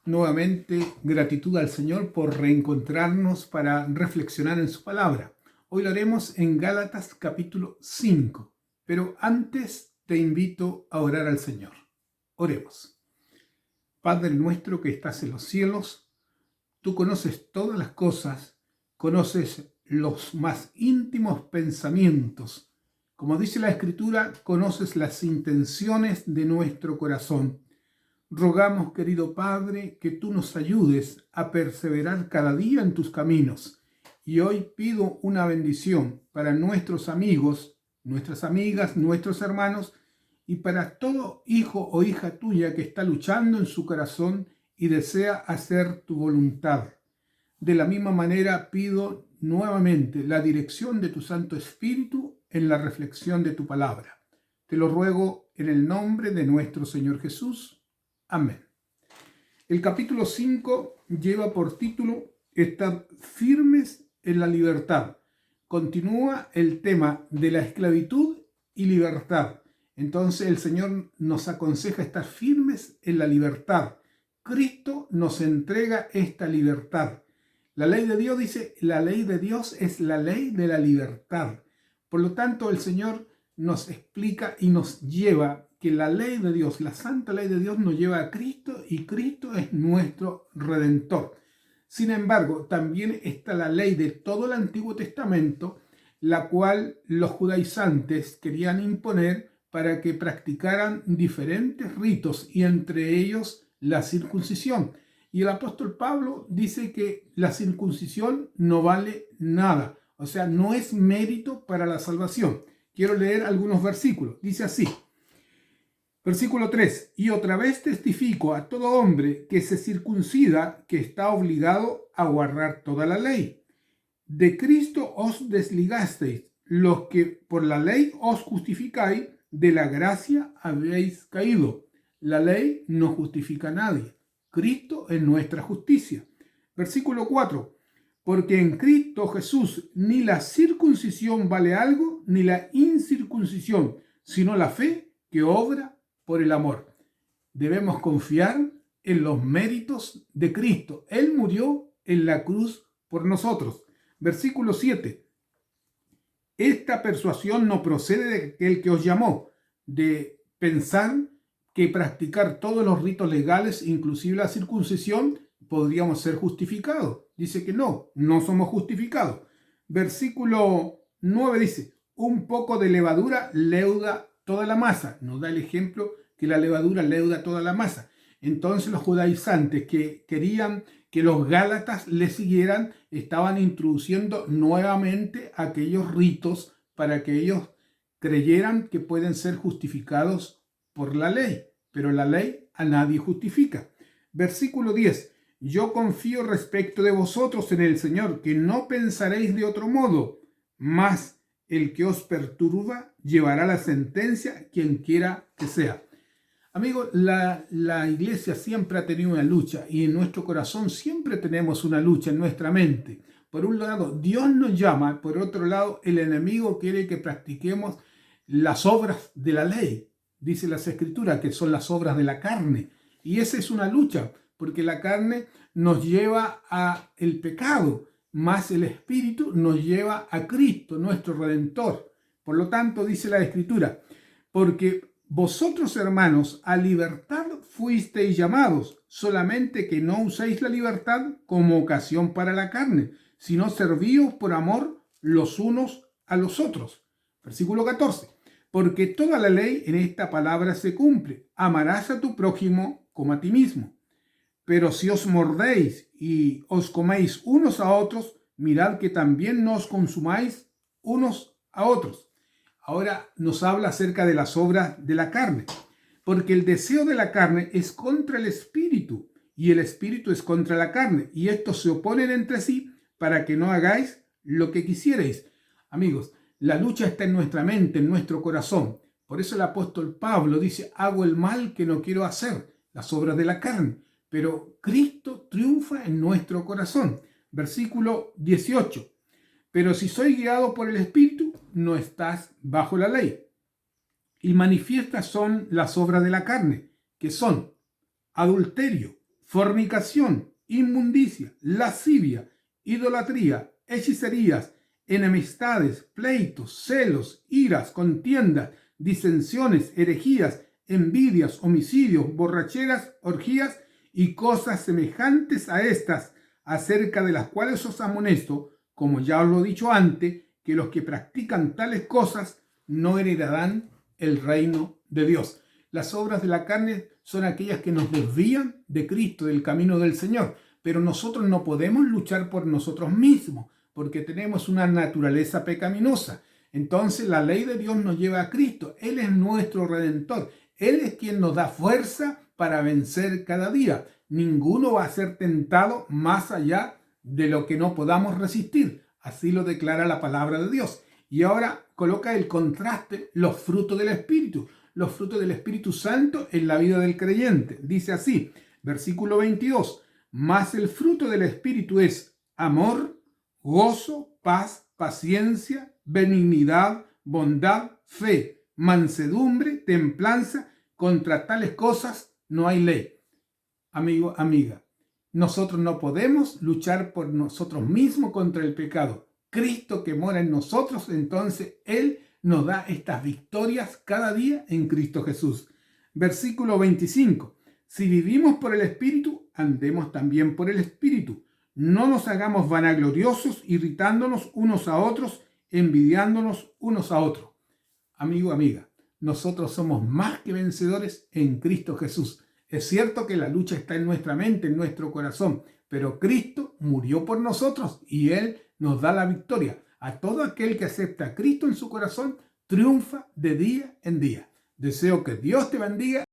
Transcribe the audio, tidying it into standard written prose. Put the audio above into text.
Nuevamente, gratitud al Señor por reencontrarnos para reflexionar en su palabra. Hoy lo haremos en Gálatas capítulo 5, pero antes te invito a orar al Señor. Oremos. Padre nuestro que estás en los cielos, tú conoces todas las cosas, conoces los más íntimos pensamientos. Como dice la Escritura, conoces las intenciones de nuestro corazón. Rogamos, querido Padre, que tú nos ayudes a perseverar cada día en tus caminos. Y hoy pido una bendición para nuestros amigos, nuestras amigas, nuestros hermanos y para todo hijo o hija tuya que está luchando en su corazón y desea hacer tu voluntad. De la misma manera pido nuevamente la dirección de tu Santo Espíritu en la reflexión de tu palabra. Te lo ruego en el nombre de nuestro Señor Jesús. Amén. El capítulo 5 lleva por título Estar firmes en la libertad. Continúa el tema de la esclavitud y libertad. Entonces el Señor nos aconseja estar firmes en la libertad. Cristo nos entrega esta libertad. La ley de Dios dice, la ley de Dios es la ley de la libertad. Por lo tanto, el Señor nos explica y nos lleva que la ley de Dios, la santa ley de Dios nos lleva a Cristo y Cristo es nuestro Redentor. Sin embargo, también está la ley de todo el Antiguo Testamento, la cual los judaizantes querían imponer para que practicaran diferentes ritos y entre ellos la circuncisión. Y el apóstol Pablo dice que la circuncisión no vale nada, o sea, no es mérito para la salvación. Quiero leer algunos versículos. Dice así, versículo 3, y otra vez testifico a todo hombre que se circuncida que está obligado a guardar toda la ley. De Cristo os desligasteis, los que por la ley os justificáis, de la gracia habéis caído. La ley no justifica a nadie. Cristo es nuestra justicia. Versículo 4. Porque en Cristo Jesús ni la circuncisión vale algo, ni la incircuncisión, sino la fe que obra por el amor. Debemos confiar en los méritos de Cristo. Él murió en la cruz por nosotros. Versículo 7. Esta persuasión no procede de aquel que os llamó, de pensar que practicar todos los ritos legales, inclusive la circuncisión, podríamos ser justificados. Dice que no somos justificados. Versículo 9 dice, un poco de levadura leuda toda la masa. Nos da el ejemplo que la levadura leuda toda la masa. Entonces los judaizantes que querían que los gálatas le siguieran, estaban introduciendo nuevamente aquellos ritos para que ellos creyeran que pueden ser justificados por la ley, pero la ley a nadie justifica. Versículo 10. Yo confío respecto de vosotros en el Señor, que no pensaréis de otro modo, mas el que os perturba llevará la sentencia, quien quiera que sea. Amigos, la iglesia siempre ha tenido una lucha y en nuestro corazón siempre tenemos una lucha en nuestra mente. Por un lado, Dios nos llama, por otro lado, el enemigo quiere que practiquemos las obras de la ley. Dice las Escrituras que son las obras de la carne. Y esa es una lucha, porque la carne nos lleva al pecado, más el Espíritu nos lleva a Cristo, nuestro Redentor. Por lo tanto, dice la Escritura, porque vosotros, hermanos, a libertad fuisteis llamados, solamente que no uséis la libertad como ocasión para la carne, sino servíos por amor los unos a los otros. Versículo 14. Porque toda la ley en esta palabra se cumple. Amarás a tu prójimo como a ti mismo. Pero si os mordéis y os coméis unos a otros, mirad que también no os consumáis unos a otros. Ahora nos habla acerca de las obras de la carne, porque el deseo de la carne es contra el espíritu y el espíritu es contra la carne, y estos se oponen entre sí para que no hagáis lo que quisierais. Amigos, la lucha está en nuestra mente, en nuestro corazón. Por eso el apóstol Pablo dice, hago el mal que no quiero hacer, las obras de la carne, pero Cristo triunfa en nuestro corazón. Versículo 18. Pero si soy guiado por el Espíritu, no estás bajo la ley. Y manifiestas son las obras de la carne, que son adulterio, fornicación, inmundicia, lascivia, idolatría, hechicerías, enemistades, pleitos, celos, iras, contiendas, disensiones, herejías, envidias, homicidios, borracheras, orgías y cosas semejantes a estas, acerca de las cuales os amonesto, como ya os lo he dicho antes, que los que practican tales cosas no heredarán el reino de Dios. Las obras de la carne son aquellas que nos desvían de Cristo, del camino del Señor, pero nosotros no podemos luchar por nosotros mismos, porque tenemos una naturaleza pecaminosa. Entonces la ley de Dios nos lleva a Cristo. Él es nuestro Redentor. Él es quien nos da fuerza para vencer cada día. Ninguno va a ser tentado más allá de lo que no podamos resistir. Así lo declara la palabra de Dios. Y ahora coloca el contraste, los frutos del Espíritu. Los frutos del Espíritu Santo en la vida del creyente. Dice así, versículo 22. Mas el fruto del Espíritu es amor, gozo, paz, paciencia, benignidad, bondad, fe, mansedumbre, templanza. Contra tales cosas no hay ley. Amigo, amiga, nosotros no podemos luchar por nosotros mismos contra el pecado. Cristo que mora en nosotros, entonces Él nos da estas victorias cada día en Cristo Jesús. Versículo 25. Si vivimos por el Espíritu, andemos también por el Espíritu. No nos hagamos vanagloriosos, irritándonos unos a otros, envidiándonos unos a otros. Amigo, amiga, nosotros somos más que vencedores en Cristo Jesús. Es cierto que la lucha está en nuestra mente, en nuestro corazón, pero Cristo murió por nosotros y Él nos da la victoria. A todo aquel que acepta a Cristo en su corazón, triunfa de día en día. Deseo que Dios te bendiga.